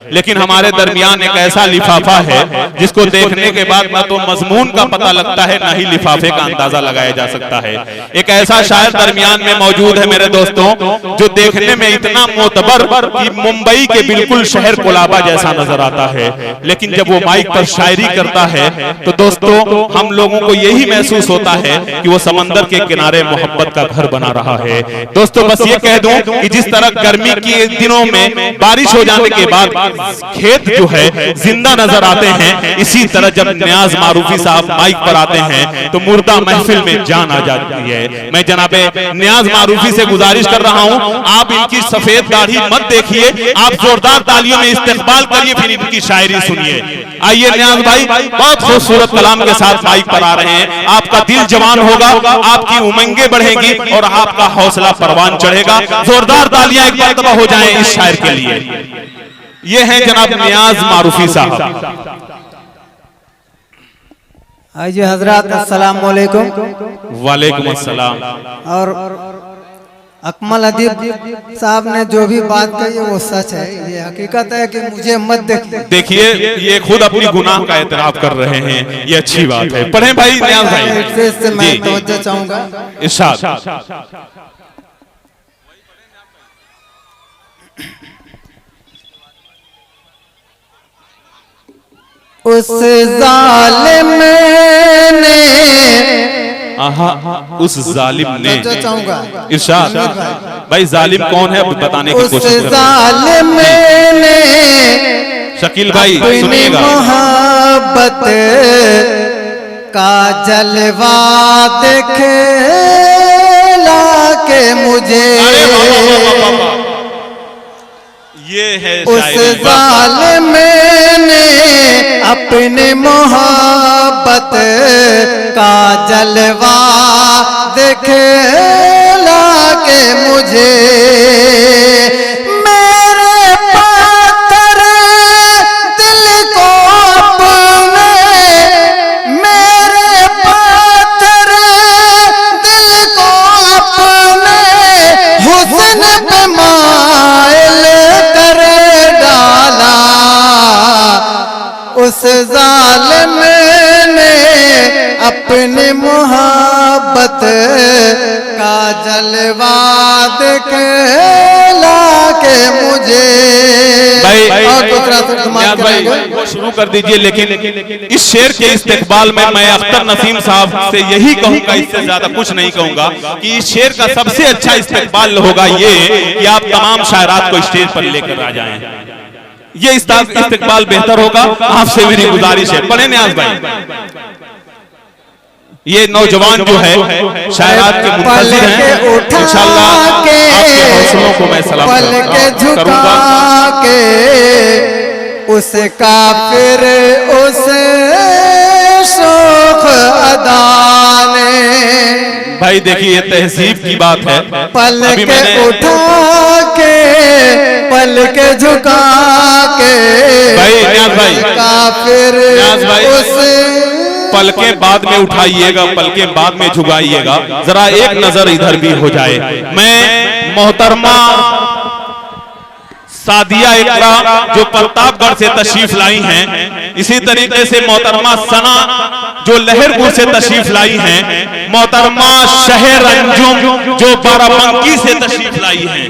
लेकिन हमारे दरमियान एक ऐसा लिफाफा है जिसको देखने के बाद न तो मजमून का पता लगता है, न ही लिफाफे का अंदाजा लगाया जा सकता है। एक ऐसा शायर दरमियान में मौजूद है मेरे दोस्तों, जो देखने में इतना मोतबर कि मुंबई के बिल्कुल शहर कोलाबा जैसा नजर आता है, लेकिन जब वो माइक पर शायरी करता है तो दोस्तों हम लोगों को यही महसूस होता है कि वो समंदर के किनारे मोहब्बत का घर बना रहा है। दोस्तों बस ये कह दूं कि जिस तरह गर्मी के दिनों में बारिश हो जाने के बाद खेत जो है जिंदा नजर आते हैं, इसी तरह जब नियाज मारूफी साहब माइक पर आते हैं तो मुर्दा महफिल में जान आ जाती है। मैं जनाबे नियाज मारूफी से गुजारिश कर रहा हूं, आप इनकी सफेद दाढ़ी मत देखिए, आप जोरदार तालियों में इस्तेकबाल करिए, फिर इनकी शायरी सुनिए। आइए नियाज भाई, बहुत खूबसूरत कलाम के साथ माइक पर आ रहे हैं। आपका दिल जवान होगा, आपकी उमंगें बढ़ेंगी और आपका हौसला परवान चढ़ेगा। जोरदार तालियां एक मर्तबा हो जाएं इस शायर के लिए। ये हैं जनाब नियाज मारूफी साहब। आइए हजरात, अस्सलाम वालेकुम। वालेकुम अस्सलाम। और अकमल अदीब साहब ने जो भी बात कही है वो सच है, ये हकीकत है कि मुझे मत देखिए, ये खुद अपनी गुनाह का एतराफ कर रहे हैं, ये अच्छी बात है। पढ़ें भाई नियाज भाई। इससे मैं तवज्जो चाहूंगा। इरशाद। उस जालिम ने, उस जालिम ने, चाहूंगा इरशाद। भाई जालिम कौन है बताने की कोशिश करें। उस जालिम ने शकील भाई सुनिएगा। मोहब्बत का जलवा दिखला के मुझे, ये है उस जालिम ने अपने मोहब्बत का जलवा दिखला के मुझे, मेरे पत्थर दिल को अपने, मेरे पत्थर दिल को अपने हुस्न पे माइल कर डाला। उस जालिम ने अपनी मोहब्बत का जलवा दिखला के मुझे। भाई वो शुरू कर दीजिए, लेकिन इस शेर के इस्तेकबाल में मैं अख्तर नसीम साहब से यही कहूंगा, इससे ज्यादा कुछ नहीं कहूंगा, कि इस शेर का सबसे अच्छा इस्तेकबाल होगा ये कि आप तमाम शायरात को स्टेज पर लेकर आ जाएं। ये इस्तेकबाल बेहतर होगा। आपसे मेरी गुजारिश है, पढ़े नियाज भाई। ये नौजवान जो है शायरात के मुंतज़िर हैं, इंशाअल्लाह आपके हौसलों को मैं सलाम करूंगा। उस काफिर उस शोख अदा ने, भाई देखिए ये तहजीब की बात है। पल के उठा के, पल के झुका के, भाई नियाज भाई, काफिर नियाज भाई, उस पलकें बाद में उठाइएगा, पलकें बाद में झुकाइएगा, जरा एक नजर इधर भी हो जाए। मैं मोहतरमा सादिया इकरा जो प्रतापगढ़ से तशरीफ लाई हैं, इसी तरीके से मोहतरमा सना जो लहरपुर से तशरीफ लाई हैं, मोहतरमा शहर अंजुम जो बाराबंकी से तशरीफ लाई हैं,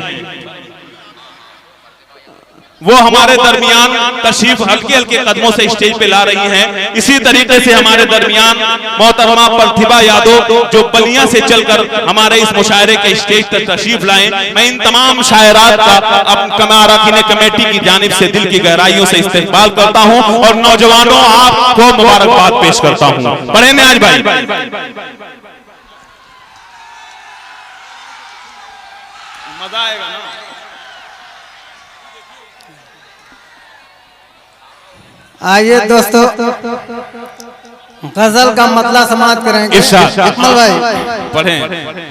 वो हमारे दरमियान तशरीफ हल्के हल्के कदमों से स्टेज पे ला रही हैं। इसी तरीके से हमारे दरमियान मोहतरमा प्रतिभा यादव जो बलिया से चलकर हमारे इस मुशायरे के स्टेज तक तशरीफ लाएं। मैं इन तमाम शायरात का अब कमाराकीन कमेटी की जानिब से दिल की गहराइयों से इस्तेकबाल करता हूं और नौजवानों आपको मुबारकबाद पेश करता हूं। पढ़े नियाज भाई। मजा आएगा ना। आइए दोस्तों, गजल का मतलब समाप्त करेंगे इकमल भाई। पढ़ें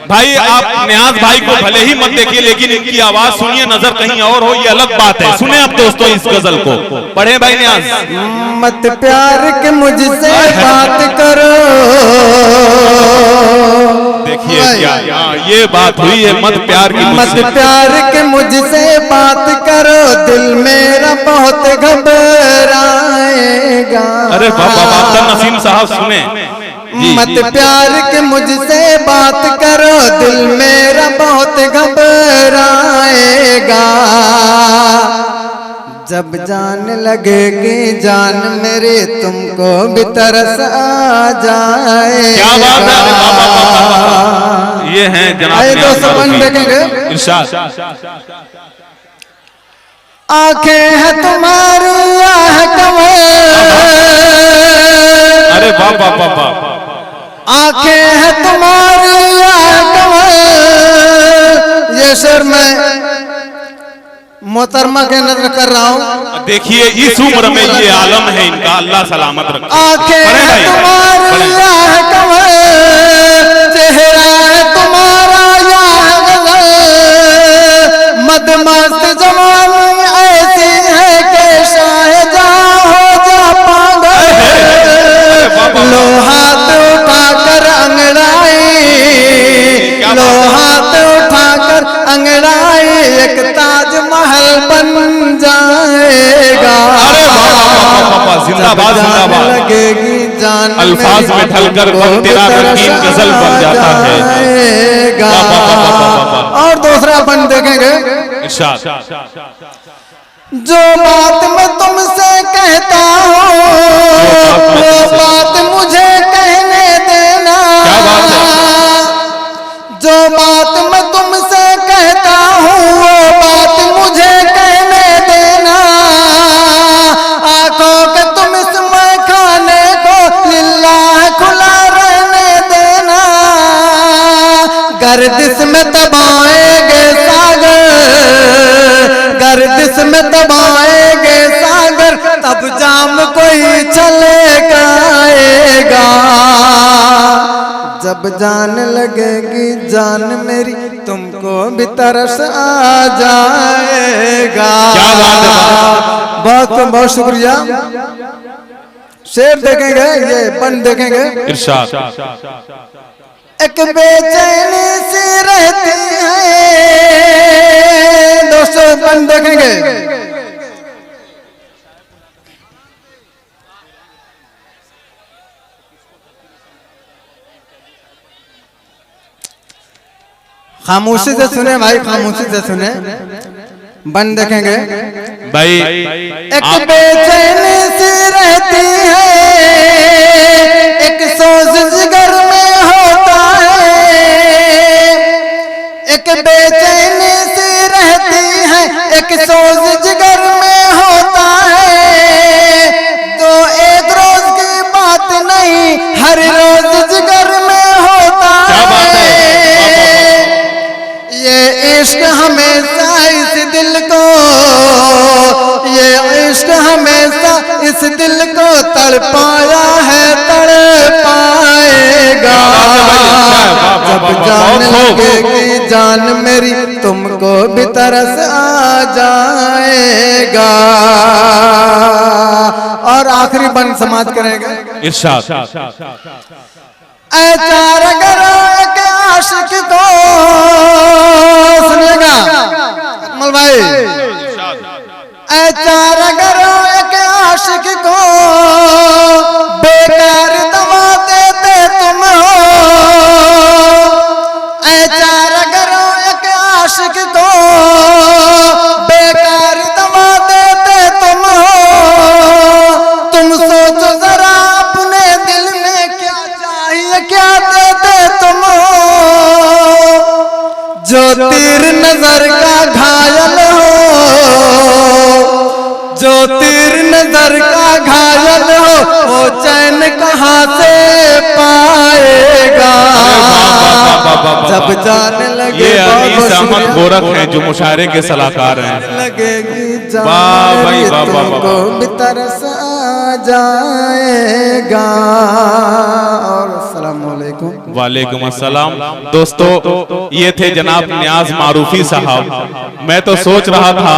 भाई, आप न्याज भाई को भले ही मत देखिए, लेकिन इनकी आवाज सुनिए, नजर कहीं और हो, ये अलग बात है। सुने अब दोस्तों इस गजल को, पढ़े भाई न्याज। मत प्यार के मुझसे बात करो, देखिए क्या ये बात हुई है, मत प्यार की मत प्यार के मुझसे बात करो, दिल मेरा बहुत घबराएगा। अरे बाबा नसीम साहब सुने, मत प्यार के मुझसे बात करो, दिल मेरा बहुत घबराएगा। जब जान लगेगी जान मेरी, तुमको भी तरस आ जाएगा। क्या बात है, ये हैं जनाब दोस्तों देखेंगे इरशाद। आंखें हैं तुम्हारी आह कमर, अरे बाबा बाबा, आंखें हैं तुम्हारी आह कमर। ये शेर मैं मोहतरमा के नजर कर रहा हूँ। देखिए इस उम्र में ये आलम है इनका, अल्लाह सलामत रखे। आंखें हैं तुम्हारी आह कमर, चेहरा है तुम्हारा याह गजल, मदमस्त जवानी ऐसी है कि शाहजहां हो जा पागल। लो हाथ उठाकर अंगड़ाई, लो हाथ उठाकर अंगड़ाई, एक ताजमहल बन जाएगा। जिंदाबाद जिंदाबाद, लगेगी जान अल्फाज में ढलकर तेरा रंगीन गजल बन जाता है। और दूसरा बन देखेंगे, जो बात मैं तुमसे कहता हूँ वो बात मुझे कहने देना। जो बात मैं तुमसे कहता हूँ वो बात मुझे कहने देना। आंखों के तुम इसमें खाने को लिल्लाह खुला रहने देना। गर्दिश में दबाएंगे सागर, गर्दिश में दबाएंगे सागर, तब जाम कोई चलेगा आएगा। जब जान लगेगी जान मेरी, तुमको भी तरस आ जाएगा। बहुत बहुत शुक्रिया। शेर देखेंगे, ये बन देखेंगे इरशाद। एक बेचैनी सी रहती है, दोस्तों बन देखेंगे। खामोशी से सुने भाई, खामोशी से सुने, बन देखेंगे भाई। एक बेचैनी सी रहती है, एक सोच जिगर में होता है। एक बेचैनी सी रहती है, एक सोच जिगर में होता है। तो एक रोज की बात नहीं, हर रोज जिगर में होता है। ये इश्क हमेशा इस दिल को, ये इश्क हमेशा इस दिल को तड़पाया है, तड़पाएगा। जब जान लगेगी जान मेरी, तुमको भी तरस आ जाएगा। और आखिरी बन समाप्त करेंगे इरशाद। चार करो एक आशिक को, सुनिएगा अकमल भाई। चार करो एक आशिक को, बेकार दवा देते तुम हो। चार करो एक आशिक को, बेकार दवा देते तुम हो। तुम सोचो जरा अपने दिल में क्या चाहिए, क्या देते तुम हो। जो तीर नजर का घायल हो, जो तीर नजर का घायल हो, वो चैन कहाँ से पाएगा। जब जाने लगे, ये अनीस अहमद गोरख हैं जो मुशायरे के सलाहकार हैं। लगेगी जान वाह भाई, वाह, वाह, वाह। तुमको भी तरस आ जाएगा। और अस्सलाम वालेकुम। वालेकुम अस्सलाम। दोस्तों ये थे जनाब नियाज मारूफी साहब। मैं तो सोच रहा था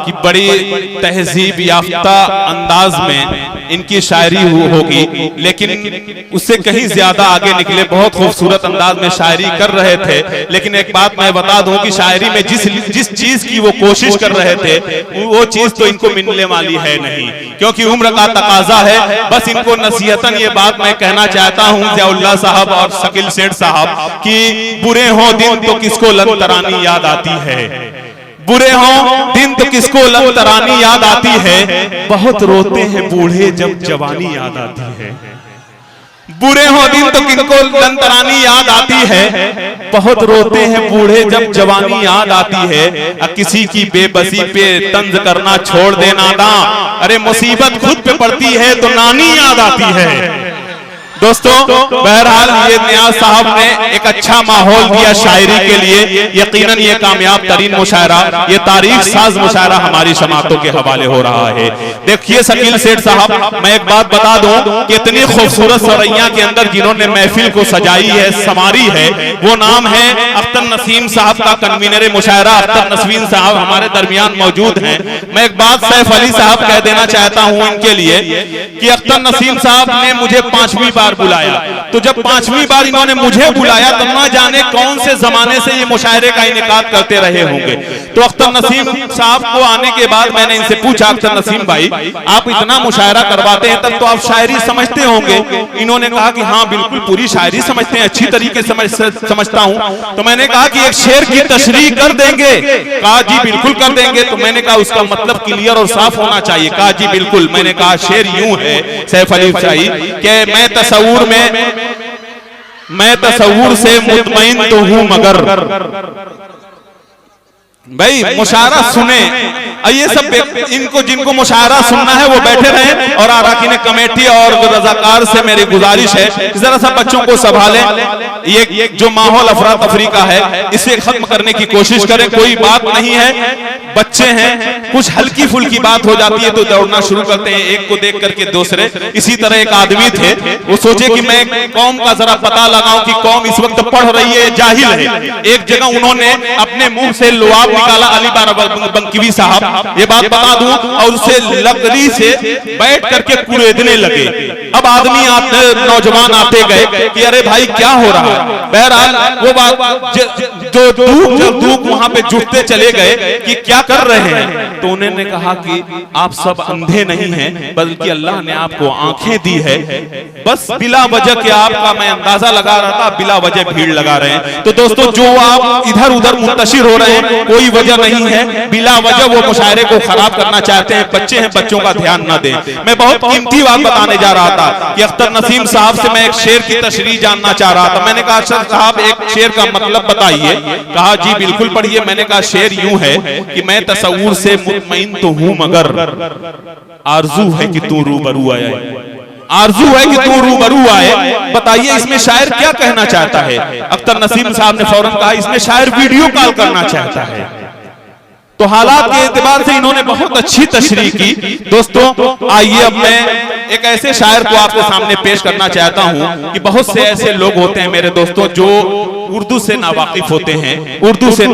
कि बड़ी तहजीब याफ्ता अंदाज में इनकी शायरी होगी, लेकिन उससे कहीं ज्यादा आगे निकले। बहुत खूबसूरत अंदाज में शायरी कर रहे थे, लेकिन एक बात मैं बता दूं कि शायरी में जिस चीज की वो कोशिश कर रहे थे वो चीज तो इनको मिलने वाली है नहीं, क्योंकि उम्र का तकाजा है। बस इनको नसीहतन ये बात मैं कहना चाहता हूं ज़ियाउल्लाह साहब और शकील सेठ साहब कि बुरे हो दिन तो किसको लंतरानी याद आती है, बुरे हो दिन तो किसको लंतरानी याद आती है, बहुत रोते हैं बूढ़े जब जवानी याद आती है। बुरे हो दिन तो किनको लंतरानी याद आती है, बहुत रोते हैं बूढ़े जब जवानी याद आती है। किसी की बेबसी पे तंज करना छोड़ देना ना, अरे मुसीबत खुद पे पड़ती है तो नानी याद आती है। दोस्तों बहरहाल ये नियाज साहब ने एक अच्छा माहौल दिया शायरी के लिए। यकीनन ये कामयाब तरीन मुशायरा, ये तारीख साज मुशायरा हमारी समातों के हवाले हो रहा है। देखिए शकील सेठ साहब, मैं एक बात बता दूं कि इतनी खूबसूरत सरैया के अंदर जिन्होंने महफिल को सजाई है, संवारी है, वो नाम है अख्तर नसीम साहब का। कन्वीनर मुशायरा अख्तर नसीम साहब हमारे दरमियान मौजूद हैं। मैं एक बात सैफ अली साहब कह देना चाहता हूं इनके लिए कि अख्तर नसीम साहब ने मुझे 5वीं बार बुलाया, तो जब 5वीं बार इन्होंने मुझे बुलाया तब ना जाने कौन से जमाने से ये मुशायरे का इनेकाद करते रहे होंगे। तो अख्तर नसीम साहब को आने के बाद मैंने इनसे पूछा, अख्तर नसीम भाई आप इतना मुशायरा करवाते हैं तब तो आप शायरी समझते होंगे। इन्होंने कहा कि हाँ बिल्कुल पूरी शायरी समझते हैं, अच्छी तरीके से समझता हूं। तो मैंने कहा कि एक शेर की तशरीह कर देंगे? कहा जी बिल्कुल कर देंगे। तो मैंने कहा उसका मतलब क्लियर और साफ होना चाहिए। कहा जी बिल्कुल। मैंने कहा शेर यूं है सैफ अली शाही कि मैं तसव्वुर से मुतमईन तो हूं मगर। भाई मुशायरा सुने, ये सब इनको जिनको मुशायरा सुनना है वो बैठे रहे। और अरकान कमेटी और रजाकार से मेरी गुजारिश है जरा सा बच्चों को संभालें। ये जो माहौल अफरा तफरी का है इसे खत्म करने की कोशिश करें। कोई बात नहीं है, बच्चे हैं, कुछ हल्की फुल्की बात हो जाती है तो दौड़ना शुरू करते हैं एक को देख करके दूसरे। इसी तरह एक आदमी थे, वो सोचे कि मैं कौम का जरा पता लगाऊं कि कौम इस वक्त पढ़ रही है जाहिल है। एक जगह उन्होंने अपने मुंह से लुआब निकाला, अली बंकीवी साहब ये बात बता दूं, और उसे लकड़ी से बैठ करके कुरेदने लगे। अब आदमी आते, नौजवान आते गए कि अरे भाई क्या हो रहा है। बहरहाल वो बात जो दूक वहां पे जुटते चले गए कि क्या कर रहे हैं। तो उन्होंने कहा कि आप सब अंधे नहीं हैं, बल्कि अल्लाह ने आपको आंखें दी है। बस बिला वजह के आपका मैं अंदाजा लगा रहा था, बिला वजह भीड़ लगा रहे हैं। तो दोस्तों जो आप इधर उधर मुंतशिर हो रहे हैं कोई वजह नहीं है, बिला वजह वो मुशायरे को खराब करना चाहते हैं। बच्चे हैं, बच्चों का ध्यान न दें। मैं बहुत कीमती बात बताने जा रहा था कि अख्तर नसीम साहब से मैं एक शेर की तशरीह जानना चाह रहा था। मैंने कहा सर साहब एक शेर का मतलब बताइए। कहा जी बिल्कुल पढ़िए। मैंने कहा शेर यूं है कि मैं तसव्वुर से मुतमईन तो हूं मगर आरजू है कि तू रूबरू आए, आरजू है कि तू रूबरू आए। बताइए इसमें शायर क्या कहना चाहता है। अख्तर नसीम साहब ने फौरन कहा इसमें शायर वीडियो कॉल करना चाहता है। तो हालात के एतबार से इन्होंने बहुत अच्छी तशरीह की। दोस्तों आइए अब मैं एक ऐसे शायर को आपके सामने पेश करना चाहता हूं कि बहुत से ऐसे लोग होते हैं मेरे दोस्तों जो उर्दू से नावाकिफ होते हैं, उर्दू से